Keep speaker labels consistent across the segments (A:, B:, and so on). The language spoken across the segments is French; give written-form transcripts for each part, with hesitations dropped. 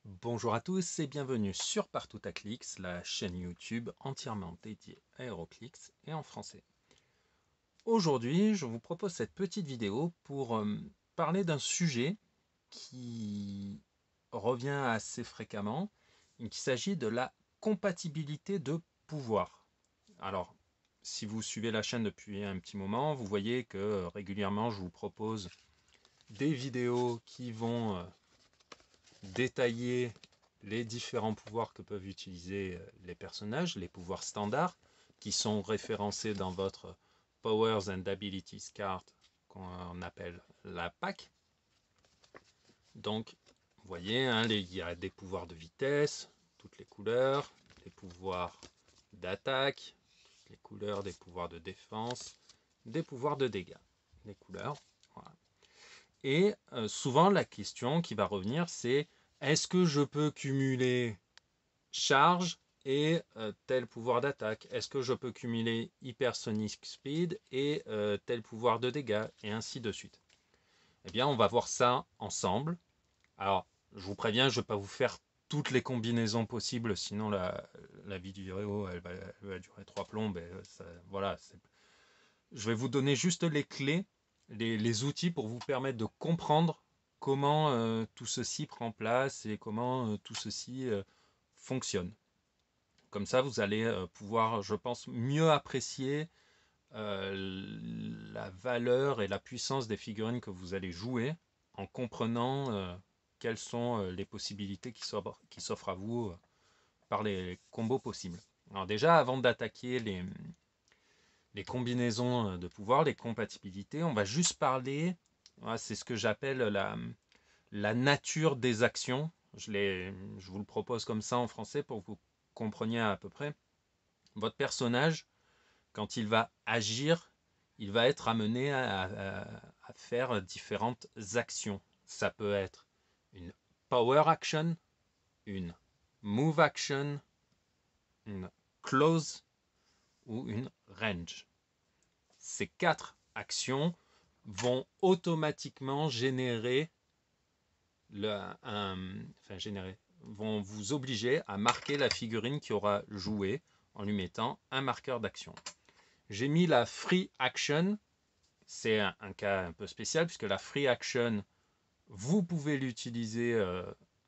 A: Bonjour à tous et bienvenue sur Partout à Clix, la chaîne YouTube entièrement dédiée à HeroClix et en français. Aujourd'hui, je vous propose cette petite vidéo pour parler d'un sujet qui revient assez fréquemment. Il s'agit de la compatibilité de pouvoir. Alors, si vous suivez la chaîne depuis un petit moment, vous voyez que régulièrement je vous propose des vidéos qui vont détailler les différents pouvoirs que peuvent utiliser les personnages, les pouvoirs standards, qui sont référencés dans votre Powers and Abilities card qu'on appelle la PAC. Donc, vous voyez, hein, il y a des pouvoirs de vitesse, toutes les couleurs, des pouvoirs d'attaque, toutes les couleurs, des pouvoirs de défense, des pouvoirs de dégâts, les couleurs. Voilà. Et souvent, la question qui va revenir, c'est est-ce que je peux cumuler charge et tel pouvoir d'attaque? Est-ce que je peux cumuler hypersonic speed et tel pouvoir de dégâts? Et ainsi de suite. Eh bien, on va voir ça ensemble. Alors, je vous préviens, je ne vais pas vous faire toutes les combinaisons possibles, sinon la vidéo elle va durer 3 plombes. Et ça, voilà, je vais vous donner juste les clés, les outils pour vous permettre de comprendre comment tout ceci prend place et comment tout ceci fonctionne. Comme ça, vous allez pouvoir, je pense, mieux apprécier la valeur et la puissance des figurines que vous allez jouer en comprenant quelles sont les possibilités qui s'offrent à vous par les combos possibles. Alors déjà, avant d'attaquer les combinaisons de pouvoirs, les compatibilités, on va juste parler, voilà, c'est ce que j'appelle la nature des actions. Je vous le propose comme ça en français pour que vous compreniez à peu près. Votre personnage, quand il va agir, il va être amené à faire différentes actions. Ça peut être une power action, une move action, une close ou une range. Ces 4 actions vont automatiquement vont vous obliger à marquer la figurine qui aura joué en lui mettant un marqueur d'action. J'ai mis la free action, c'est un cas un peu spécial puisque la free action, vous pouvez l'utiliser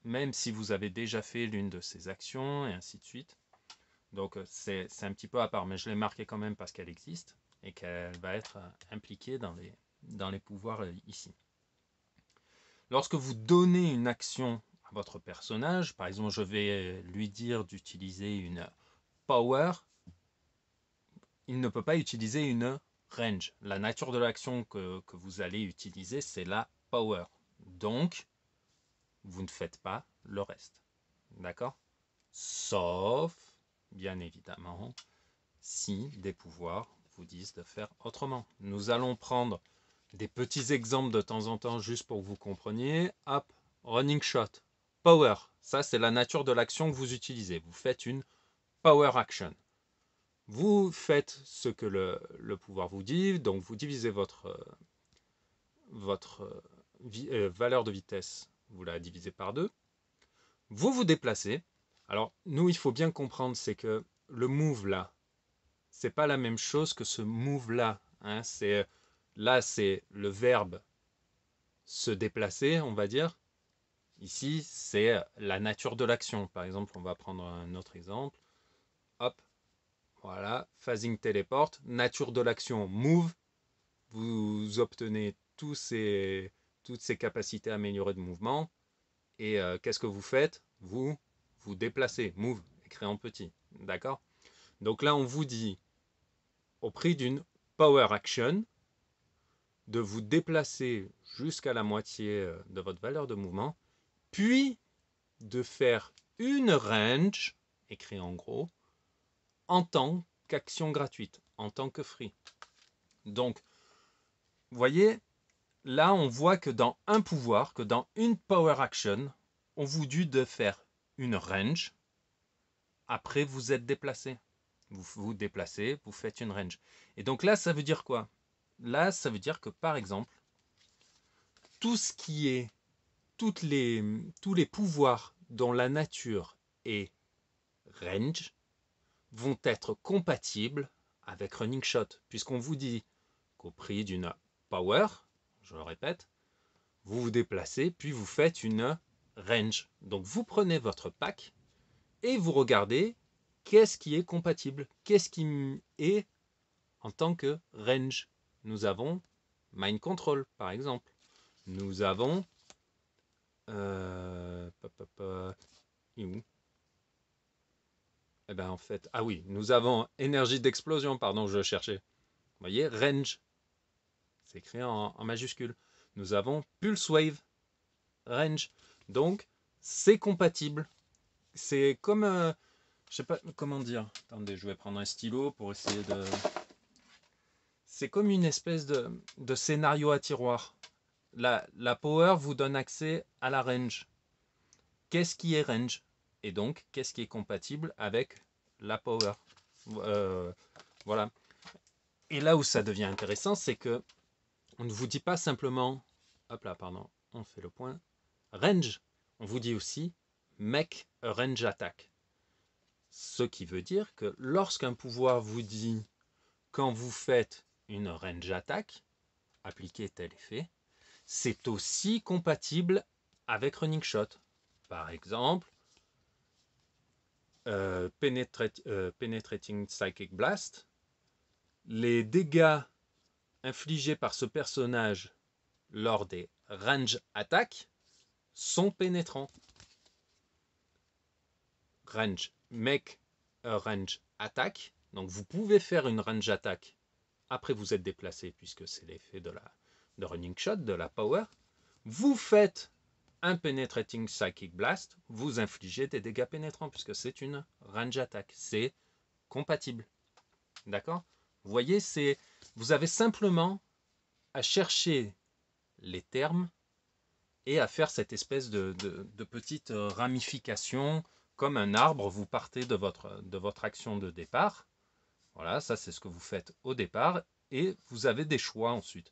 A: même si vous avez déjà fait l'une de ces actions et ainsi de suite. Donc c'est un petit peu à part, mais je l'ai marqué quand même parce qu'elle existe et qu'elle va être impliquée dans les pouvoirs ici. Lorsque vous donnez une action à votre personnage, par exemple je vais lui dire d'utiliser une power, il ne peut pas utiliser une range. La nature de l'action que vous allez utiliser, c'est la power. Donc, vous ne faites pas le reste. D'accord? Sauf, bien évidemment, si des pouvoirs vous disent de faire autrement. Nous allons prendre des petits exemples de temps en temps juste pour que vous compreniez. Hop, running shot, power. Ça, c'est la nature de l'action que vous utilisez. Vous faites une power action. Vous faites ce que le pouvoir vous dit, donc vous divisez votre valeur de vitesse, vous la divisez par 2. Vous vous déplacez. Alors, nous, il faut bien comprendre, c'est que le move là, c'est pas la même chose que ce move là. Hein, là, c'est le verbe se déplacer, on va dire. Ici, c'est la nature de l'action. Par exemple, on va prendre un autre exemple. Hop, voilà, phasing teleport, nature de l'action move. Vous obtenez toutes ces capacités améliorées de mouvement. Et qu'est-ce que vous faites? Vous vous déplacez, move, écrit en petit. D'accord? Donc là, on vous dit, au prix d'une power action, de vous déplacer jusqu'à la moitié de votre valeur de mouvement, puis de faire une range, écrit en gros, en tant qu'action gratuite, en tant que free. Donc, vous voyez, là, on voit que dans un pouvoir, que dans une power action, on vous dit de faire une range. Après, vous êtes déplacé. Vous vous déplacez, vous faites une range. Et donc là, ça veut dire quoi? Là, ça veut dire que, par exemple, tout ce qui est, tous les pouvoirs dont la nature est range vont être compatibles avec running shot, puisqu'on vous dit qu'au prix d'une power, je le répète, vous vous déplacez, puis vous faites une range. Donc vous prenez votre pack et vous regardez qu'est-ce qui est compatible, qu'est-ce qui est en tant que range. Nous avons mind control, par exemple. Nous avons eh ben en fait, ah oui, nous avons énergie d'explosion, pardon, je cherchais. Vous voyez, range, c'est écrit en majuscule. Nous avons pulse wave, range. Donc, c'est compatible. C'est comme, je sais pas comment dire. Attendez, je vais prendre un stylo pour essayer de... C'est comme une espèce de scénario à tiroir. La power vous donne accès à la range. Qu'est-ce qui est range? Et donc, qu'est-ce qui est compatible avec la power? Voilà. Et là où ça devient intéressant, c'est que on ne vous dit pas simplement, hop là, pardon, on fait le point, range. On vous dit aussi, make a range attack. Ce qui veut dire que lorsqu'un pouvoir vous dit, quand vous faites une range attack, appliquez tel effet, c'est aussi compatible avec running shot. Par exemple, Penetrating Psychic Blast, les dégâts infligés par ce personnage lors des range attaques sont pénétrants. Range, make a range attack. Donc vous pouvez faire une range attack après vous êtes déplacé, puisque c'est l'effet de running shot, de la power. Vous faites un Penetrating Psychic Blast, vous infligez des dégâts pénétrants, puisque c'est une range attack. C'est compatible. D'accord? Vous voyez, vous avez simplement à chercher les termes et à faire cette espèce de petite ramification. Comme un arbre, vous partez de votre action de départ. Voilà, ça c'est ce que vous faites au départ. Et vous avez des choix ensuite.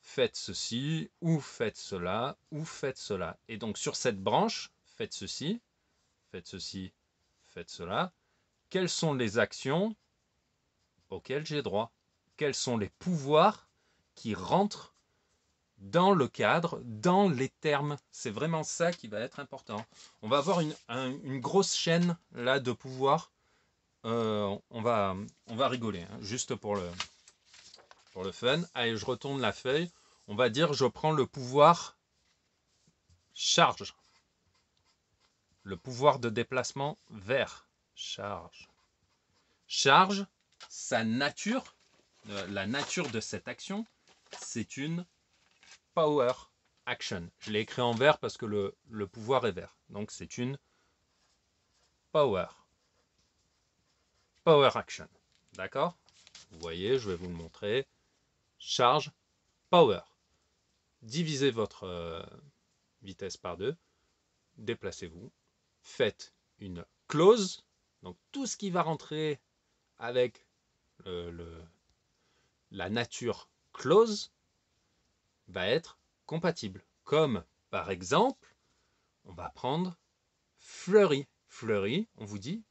A: Faites ceci, ou faites cela, ou faites cela. Et donc sur cette branche, faites ceci, faites ceci, faites cela. Quelles sont les actions auxquelles j'ai droit? Quels sont les pouvoirs qui rentrent dans le cadre, dans les termes? C'est vraiment ça qui va être important. On va avoir une grosse chaîne là de pouvoirs. On va rigoler, hein, juste pour le fun. Allez, je retourne la feuille. On va dire, je prends le pouvoir charge. Le pouvoir de déplacement vers charge. Charge, sa nature, la nature de cette action, c'est une power action. Je l'ai écrit en vert parce que le pouvoir est vert. Donc c'est une power action. D'accord? Vous voyez, je vais vous le montrer. Charge, power. Divisez votre vitesse par 2. Déplacez-vous. Faites une close. Donc tout ce qui va rentrer avec la nature close va être compatible. Comme par exemple, on va prendre fleury. Fleury, on vous dit,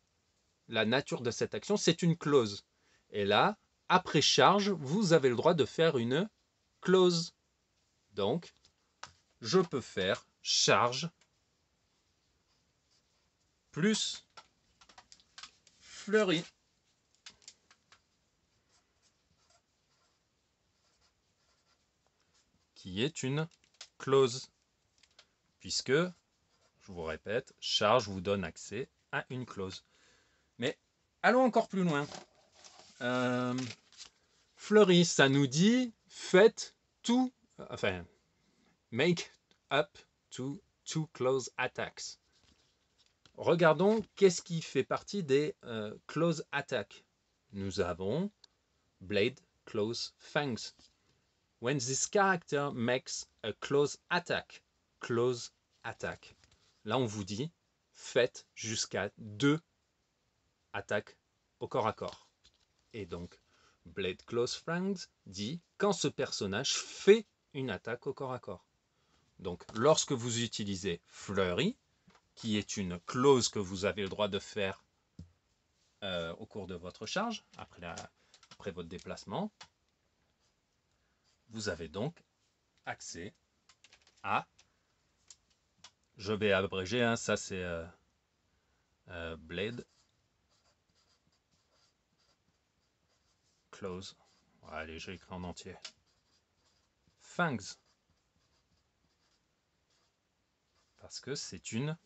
A: la nature de cette action, c'est une close. Et là, après charge, vous avez le droit de faire une close. Donc, je peux faire charge plus fleury. Qui est une close. Puisque, je vous répète, charge vous donne accès à une close. Mais allons encore plus loin. Fleury, ça nous dit faites tout, enfin, make up to two close attacks. Regardons qu'est-ce qui fait partie des close attacks. Nous avons blade, close, fangs. When this character makes a close attack. Là, on vous dit, faites jusqu'à 2 attaques au corps à corps. Et donc, Blade Close Fangs dit quand ce personnage fait une attaque au corps à corps. Donc, lorsque vous utilisez Fleury, qui est une clause que vous avez le droit de faire au cours de votre charge, après votre déplacement. Vous avez donc accès à, je vais abréger, hein, ça c'est blade close. Allez, j'ai écrit en entier. Fangs. Parce que c'est une...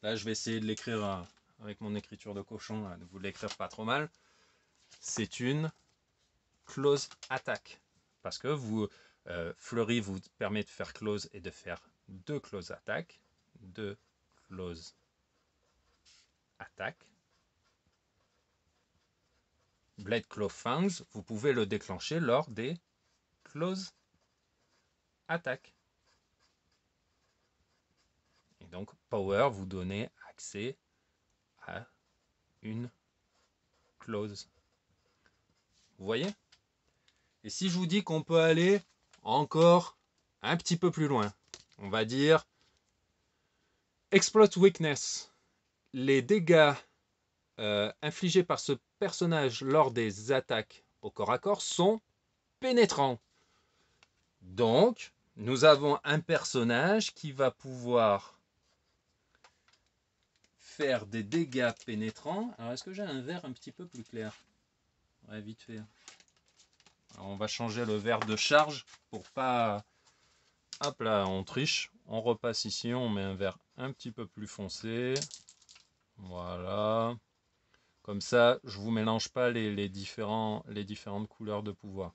A: Là, je vais essayer de l'écrire avec mon écriture de cochon, de vous l'écrire pas trop mal. C'est une close attack. Parce que Fleury vous permet de faire close et de faire deux close attack. Deux close attack. Blade Claw Fangs, vous pouvez le déclencher lors des close attack. Et donc, Power vous donnez accès à une close. Vous voyez? Et si je vous dis qu'on peut aller encore un petit peu plus loin, on va dire Exploit Weakness. Les dégâts infligés par ce personnage lors des attaques au corps à corps sont pénétrants. Donc, nous avons un personnage qui va pouvoir faire des dégâts pénétrants. Alors, est-ce que j'ai un vert un petit peu plus clair? Ouais, vite fait. Alors, on va changer le vert de charge pour pas... Hop là, on triche. On repasse ici, on met un vert un petit peu plus foncé. Voilà. Comme ça, je vous mélange pas les différentes couleurs de pouvoir.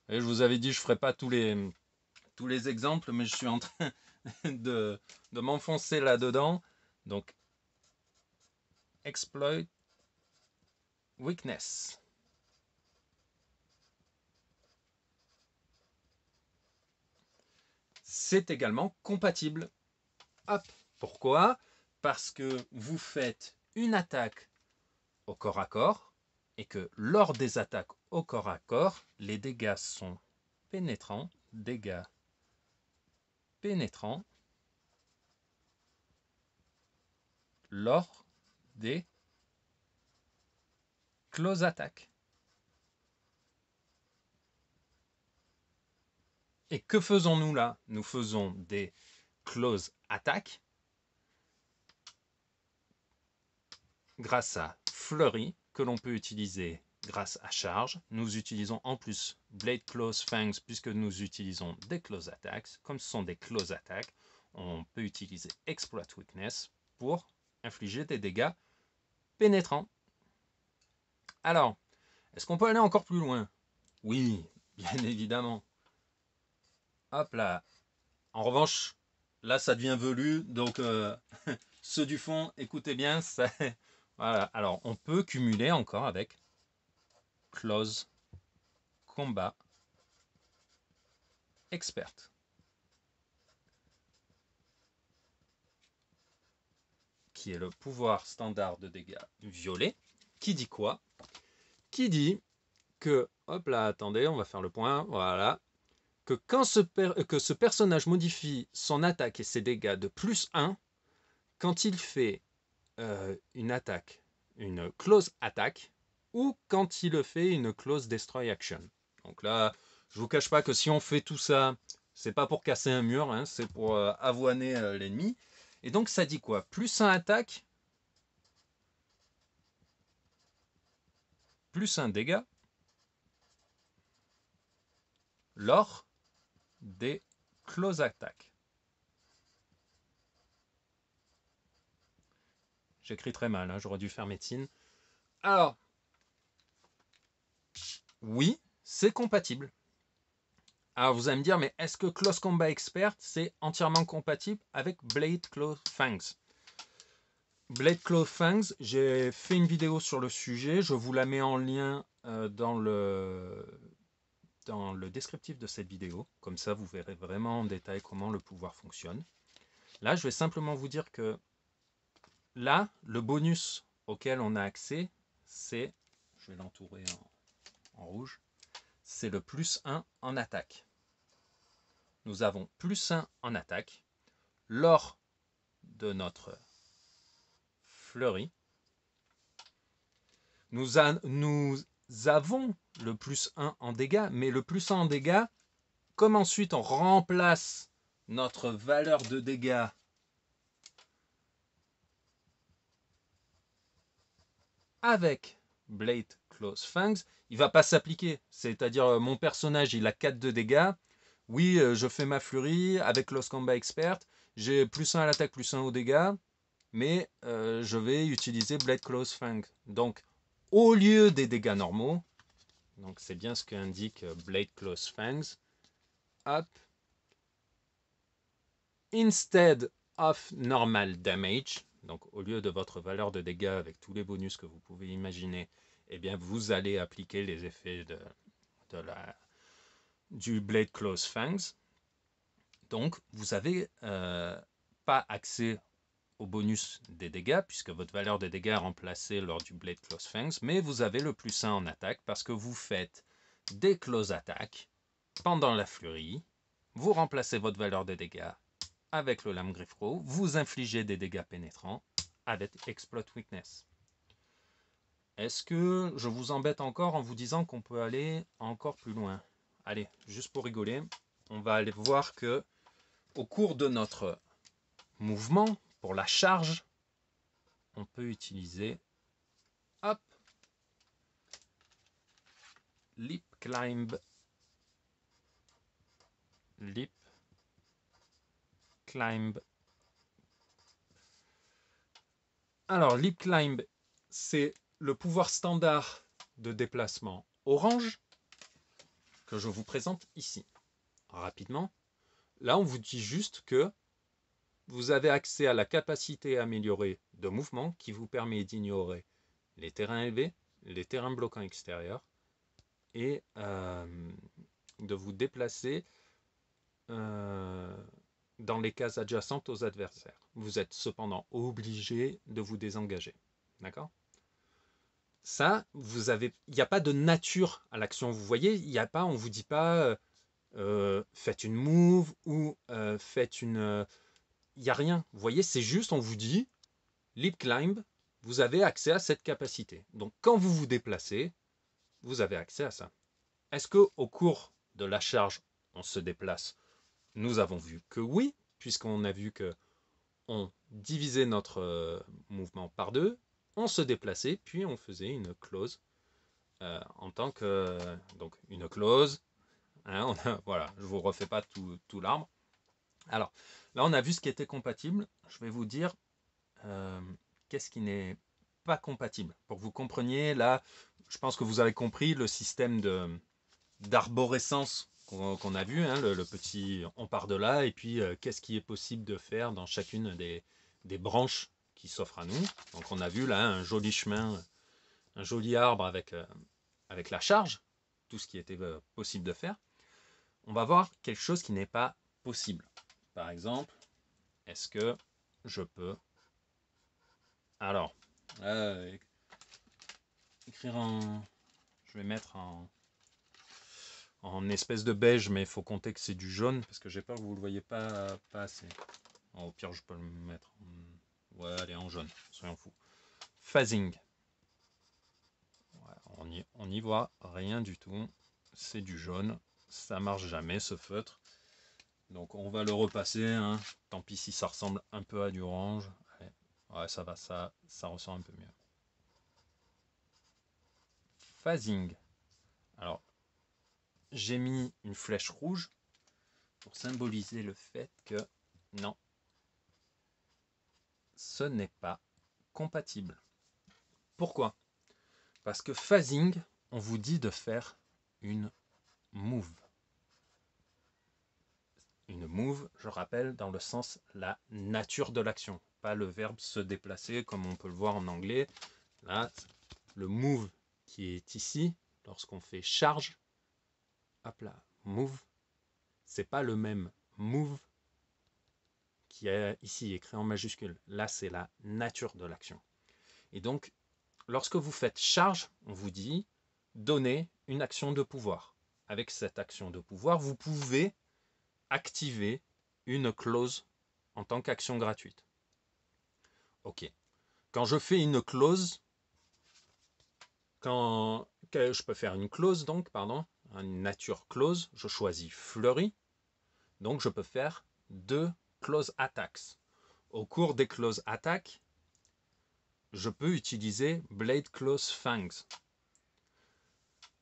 A: Et je vous avais dit, je ferai pas tous les exemples, mais je suis en train de m'enfoncer là-dedans. Donc, Exploit Weakness. C'est également compatible. Hop. Pourquoi? Parce que vous faites une attaque au corps à corps et que lors des attaques au corps à corps, les dégâts sont pénétrants, dégâts pénétrants lors des close attack. Et que faisons-nous là? Nous faisons des close attack grâce à Fleury que l'on peut utiliser grâce à charge. Nous utilisons en plus Blade Close Fangs puisque nous utilisons des close attacks. Comme ce sont des close attacks, on peut utiliser Exploit Weakness pour infliger des dégâts pénétrants. Alors, est-ce qu'on peut aller encore plus loin? Oui, bien évidemment. Hop là. En revanche, là ça devient velu, donc ceux du fond, écoutez bien, ça... Voilà. Alors, on peut cumuler encore avec Close Combat Expert. Qui est le pouvoir standard de dégâts violet. Qui dit quoi? Qui dit que, hop là, attendez, on va faire le point, voilà, que quand ce personnage modifie son attaque et ses dégâts de plus 1, quand il fait une attaque, une close attack, ou quand il fait une close destroy action. Donc là, je vous cache pas que si on fait tout ça, c'est pas pour casser un mur, hein, c'est pour avoiner l'ennemi. Et donc ça dit quoi? Plus 1 attaque, plus 1 dégât, lors des close attack. J'écris très mal, hein, j'aurais dû faire médecine. Alors, oui, c'est compatible. Alors vous allez me dire, mais est-ce que Close Combat Expert, c'est entièrement compatible avec Blade Claw Fangs? Blade Claw Fangs, j'ai fait une vidéo sur le sujet, je vous la mets en lien dans le descriptif de cette vidéo. Comme ça, vous verrez vraiment en détail comment le pouvoir fonctionne. Là, je vais simplement vous dire que là, le bonus auquel on a accès, c'est, je vais l'entourer en rouge, c'est le plus 1 en attaque. Nous avons plus 1 en attaque lors de notre fleurie. Nous avons le plus 1 en dégâts, mais le plus 1 en dégâts, comme ensuite on remplace notre valeur de dégâts avec Blade Close Fangs, il ne va pas s'appliquer. C'est-à-dire, mon personnage, il a 4 de dégâts. Oui, je fais ma furie avec Close Combat Expert. J'ai plus 1 à l'attaque, plus 1 aux dégâts. Mais je vais utiliser Blade Close Fang. Donc, au lieu des dégâts normaux, donc c'est bien ce qu'indique Blade Close Fangs, hop, instead of normal damage, donc au lieu de votre valeur de dégâts avec tous les bonus que vous pouvez imaginer, eh bien vous allez appliquer les effets du Blade Close Fangs. Donc vous n'avez pas accès au bonus des dégâts, puisque votre valeur de dégâts est remplacée lors du Blade Close Fangs, mais vous avez le plus 1 en attaque, parce que vous faites des close attaques pendant la furie, vous remplacez votre valeur de dégâts avec le lame griffro, vous infligez des dégâts pénétrants avec Exploit Weakness. Est-ce que je vous embête encore en vous disant qu'on peut aller encore plus loin? Allez, juste pour rigoler, on va aller voir que au cours de notre mouvement, pour la charge, on peut utiliser hop, Lip Climb, Lip Climb. Alors, Lip Climb, c'est le pouvoir standard de déplacement orange que je vous présente ici. Rapidement, là on vous dit juste que vous avez accès à la capacité améliorée de mouvement qui vous permet d'ignorer les terrains élevés, les terrains bloquants extérieurs et de vous déplacer dans les cases adjacentes aux adversaires. Vous êtes cependant obligé de vous désengager. D'accord ? Ça, vous avez, il n'y a pas de nature à l'action. Vous voyez, il n'y a pas, on vous dit pas faites une move ou faites une. Il n'y a rien. Vous voyez, c'est juste, on vous dit Lip Climb, vous avez accès à cette capacité. Donc, quand vous vous déplacez, vous avez accès à ça. Est-ce qu'au cours de la charge, on se déplace? Nous avons vu que oui, puisqu'on a vu que on divisait notre mouvement par deux, on se déplaçait, puis on faisait une close en tant que donc une close. Hein, voilà, je vous refais pas tout l'arbre. Alors là, on a vu ce qui était compatible. Je vais vous dire qu'est-ce qui n'est pas compatible. Pour que vous compreniez, là, je pense que vous avez compris le système d'arborescence qu'on a vu, hein, le petit on part de là, et puis qu'est-ce qui est possible de faire dans chacune des branches qui s'offrent à nous. Donc on a vu là un joli chemin, un joli arbre avec la charge, tout ce qui était possible de faire. On va voir quelque chose qui n'est pas possible. Par exemple, est-ce que je peux... Alors, écrire en... Je vais mettre en espèce de beige, mais il faut compter que c'est du jaune, parce que j'ai peur que vous ne le voyez pas assez. Au pire, je peux le mettre en... Ouais, allez, en jaune, soyons fous. Phasing. Ouais, on y voit rien du tout. C'est du jaune. Ça marche jamais, ce feutre. Donc on va le repasser. Hein. Tant pis si ça ressemble un peu à du orange. Allez. Ouais, ça va, ça ressort un peu mieux. Phasing. Alors, j'ai mis une flèche rouge pour symboliser le fait que non, ce n'est pas compatible. Pourquoi? Parce que phasing, on vous dit de faire une move. Une move, je rappelle, dans le sens la nature de l'action, pas le verbe se déplacer comme on peut le voir en anglais. Là, le move qui est ici, lorsqu'on fait charge, hop là, move, c'est pas le même move qui est ici écrit en majuscule. Là, c'est la nature de l'action. Et donc, lorsque vous faites charge, on vous dit donner une action de pouvoir. Avec cette action de pouvoir, vous pouvez activer une clause en tant qu'action gratuite. Ok. quand je fais une clause, que je peux faire une clause donc, pardon, une nature clause, je choisis fleurie, donc je peux faire 2 close attacks. Au cours des close attacks, je peux utiliser Blade Close Fangs.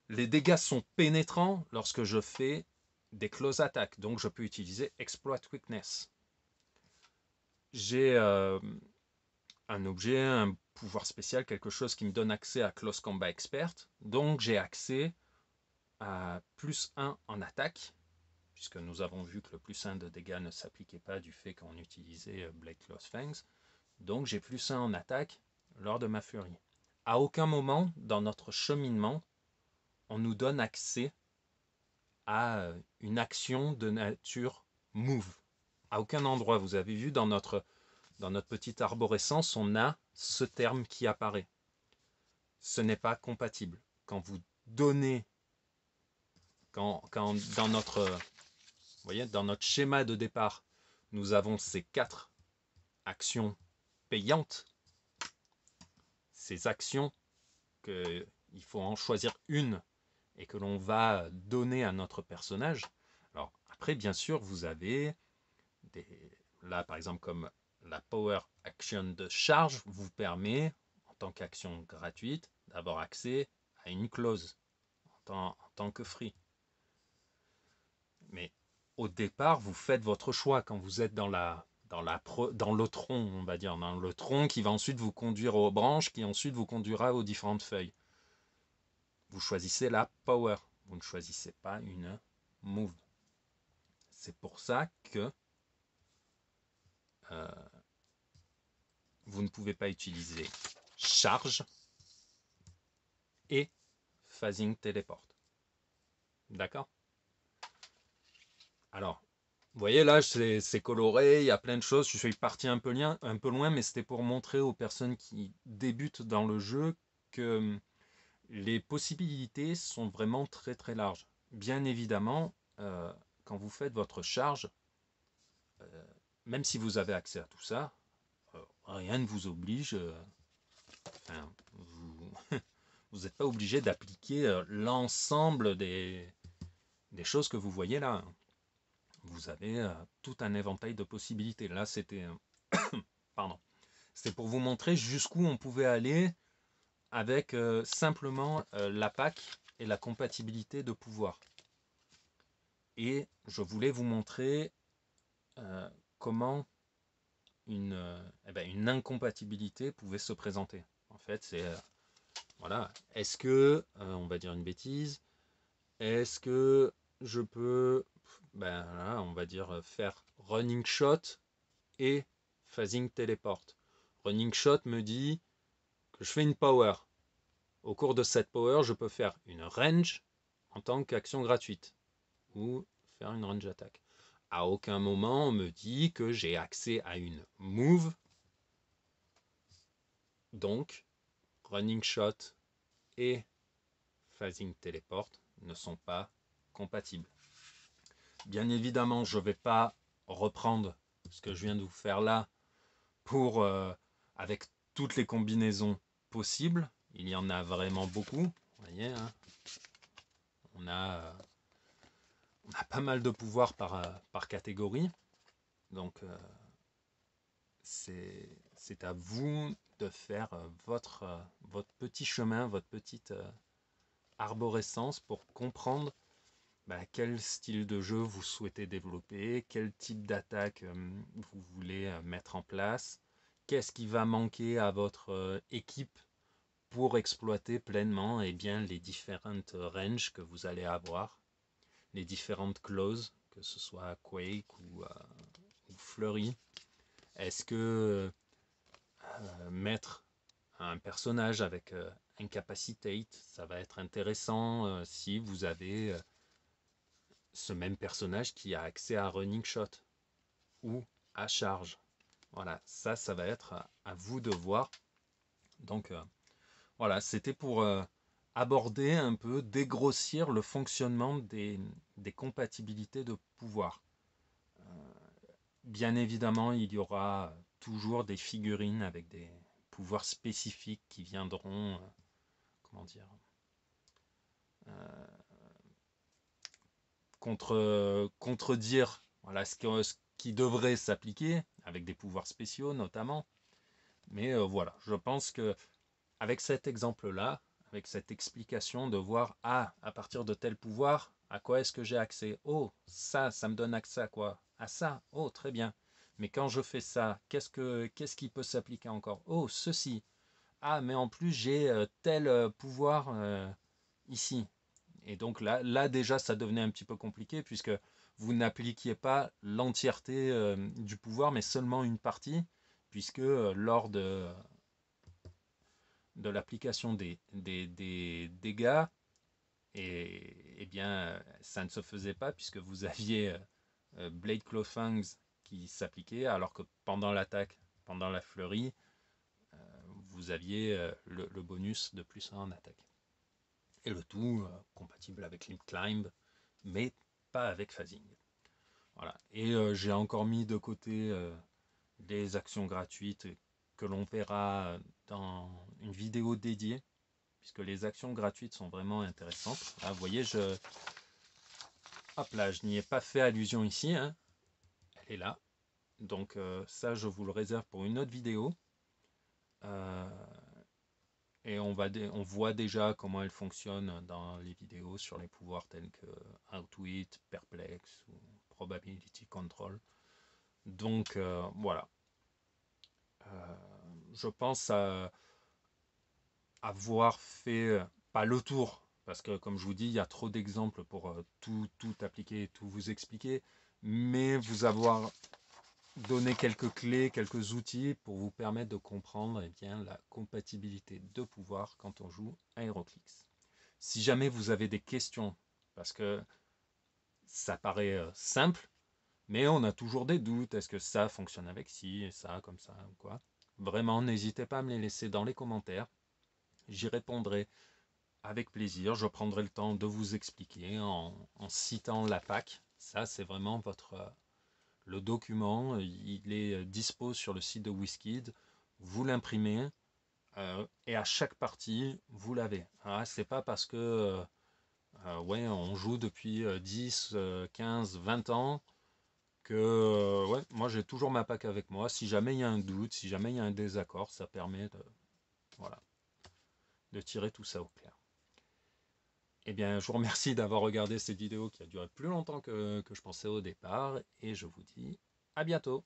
A: Les dégâts sont pénétrants lorsque je fais des close attacks, donc je peux utiliser Exploit Weakness. J'ai un objet, un pouvoir spécial, quelque chose qui me donne accès à Close Combat Expert, donc j'ai accès à +1 en attaque, puisque nous avons vu que le +1 de dégâts ne s'appliquait pas du fait qu'on utilisait Blade Close Fangs, donc j'ai +1 en attaque lors de ma furie. À aucun moment dans notre cheminement, on nous donne accès à une action de nature move. À aucun endroit, vous avez vu dans notre petite arborescence, on a ce terme qui apparaît. Ce n'est pas compatible. Quand vous donnez, quand dans notre, vous voyez, dans notre schéma de départ, nous avons ces 4 actions payantes, ces actions qu'il faut en choisir une et que l'on va donner à notre personnage. Alors après, bien sûr, vous avez là par exemple comme la Power Action de charge vous permet, en tant qu'action gratuite, d'avoir accès à une clause en tant que free. Mais au départ, vous faites votre choix quand vous êtes dans le tronc, on va dire, dans le tronc qui va ensuite vous conduire aux branches, qui ensuite vous conduira aux différentes feuilles. Vous choisissez la Power, vous ne choisissez pas une Move. C'est pour ça que vous ne pouvez pas utiliser charge et phasing téléport. D'accord? Alors, vous voyez là, c'est coloré, il y a plein de choses. Je suis parti un peu loin, mais c'était pour montrer aux personnes qui débutent dans le jeu que les possibilités sont vraiment très très larges. Bien évidemment, quand vous faites votre charge, même si vous avez accès à tout ça, rien ne vous oblige, enfin, vous n'êtes pas obligé d'appliquer l'ensemble des choses que vous voyez là. Vous avez tout un éventail de possibilités. Là, c'était pardon, c'était pour vous montrer jusqu'où on pouvait aller avec simplement la PAC et la compatibilité de pouvoir. Et je voulais vous montrer comment une incompatibilité pouvait se présenter. En fait, c'est voilà, est-ce que, on va dire une bêtise, est-ce que je peux, là, on va dire faire running shot et phasing teleport. Running shot me dit que je fais une power. Au cours de cette power, je peux faire une range en tant qu'action gratuite ou faire une range attack. À aucun moment on me dit que j'ai accès à une move. Donc, running shot et phasing teleport ne sont pas compatibles. Bien évidemment, je ne vais pas reprendre ce que je viens de vous faire là pour avec toutes les combinaisons possibles. Il y en a vraiment beaucoup. Vous voyez, hein, on a pas mal de pouvoirs par catégorie. Donc, c'est à vous de faire votre petit chemin, votre petite arborescence pour comprendre quel style de jeu vous souhaitez développer, quel type d'attaque vous voulez mettre en place, qu'est-ce qui va manquer à votre équipe pour exploiter pleinement les différentes ranges que vous allez avoir, les différentes clauses, que ce soit Quake ou Fleury. Est-ce que mettre un personnage avec Incapacitate, ça va être intéressant si vous avez ce même personnage qui a accès à Running Shot ou à charge. Voilà, ça va être à vous de voir. Donc voilà, c'était pour aborder un peu, dégrossir le fonctionnement des compatibilités de pouvoir. Bien évidemment, il y aura toujours des figurines avec des pouvoirs spécifiques qui viendront, comment dire, contredire voilà, ce qui devrait s'appliquer, avec des pouvoirs spéciaux notamment. Mais voilà, je pense que avec cet exemple-là, avec cette explication de voir, ah, à partir de tel pouvoir, à quoi est-ce que j'ai accès? Oh, ça me donne accès à quoi? À ça, oh, très bien. Mais quand je fais ça, qu'est-ce qui peut s'appliquer encore? Oh, ceci. Ah, mais en plus, j'ai tel pouvoir ici. Et donc là déjà, ça devenait un petit peu compliqué puisque vous n'appliquiez pas l'entièreté du pouvoir, mais seulement une partie, puisque lors de l'application des dégâts, et bien, ça ne se faisait pas puisque vous aviez Blade Clawfangs qui s'appliquait, alors que pendant l'attaque, pendant la fleurie, vous aviez le bonus de plus 1 en attaque. Et le tout compatible avec Limb Climb, mais pas avec phasing. Voilà. Et j'ai encore mis de côté des actions gratuites que l'on verra dans une vidéo dédiée, puisque les actions gratuites sont vraiment intéressantes. Là, vous voyez, hop là, je n'y ai pas fait allusion ici, hein. Elle est là. Donc ça, je vous le réserve pour une autre vidéo. Euh, et on voit déjà comment elle fonctionne dans les vidéos sur les pouvoirs tels que Outwit, Perplex ou Probability Control. Donc voilà. Je pense avoir fait, pas le tour, parce que comme je vous dis, il y a trop d'exemples pour tout appliquer, tout vous expliquer, mais vous avoir donné quelques clés, quelques outils pour vous permettre de comprendre eh bien, la compatibilité de pouvoir quand on joue à HeroClix. Si jamais vous avez des questions, parce que ça paraît simple, mais on a toujours des doutes, est-ce que ça fonctionne avec ci, et ça, comme ça, ou quoi. Vraiment, n'hésitez pas à me les laisser dans les commentaires. J'y répondrai avec plaisir. Je prendrai le temps de vous expliquer en citant la PAC. Ça, c'est vraiment le document. Il est dispo sur le site de WizKid. Vous l'imprimez et à chaque partie, vous l'avez. C'est pas parce que ouais, on joue depuis 10, 15, 20 ans que ouais, moi j'ai toujours ma PAC avec moi. Si jamais il y a un doute, si jamais il y a un désaccord, ça permet voilà, de tirer tout ça au clair. Eh bien, je vous remercie d'avoir regardé cette vidéo qui a duré plus longtemps que je pensais au départ, et je vous dis à bientôt.